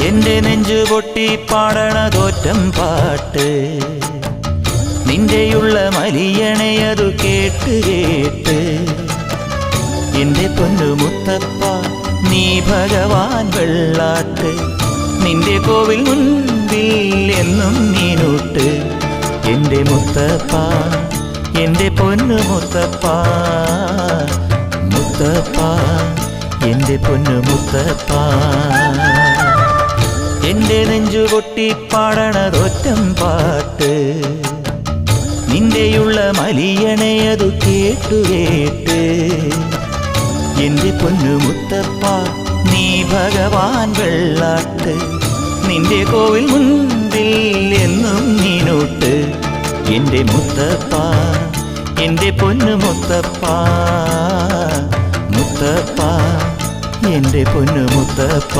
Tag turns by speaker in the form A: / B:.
A: എന്റെ നെഞ്ചു പൊട്ടി പാടണതോറ്റം പാട്ട് നിന്റെയുള്ള മലിയണയതു കേട്ട് കേട്ട് എന്റെ പൊന്നു മുത്തപ്പ നീ ഭഗവാൻ വെള്ളാട്ട് നിന്റെ കോവിൽ മുൻപിൽ എന്നും നീനൂട്ട് എന്റെ മുത്തപ്പ എന്റെ പൊന്നു മുത്തപ്പ മുത്തപ്പ എന്റെ പൊന്നു മുത്തപ്പ എന്റെ നെഞ്ചു പൊട്ടി പാടണതൊറ്റം പാട്ട് നിന്റെയുള്ള മലിയണയതു കേട്ടു കേട്ട് എന്റെ പൊന്നു മുത്തപ്പ നീ ഭഗവാൻ വെള്ളാട്ട് നിന്റെ കോവിൽ മുൻപിൽ എന്നും നീനൂട്ട് എന്റെ മുത്തപ്പ എന്റെ പൊന്നു മുത്തപ്പ മുത്തപ്പ എന്റെ പൊന്നു മുത്തപ്പ.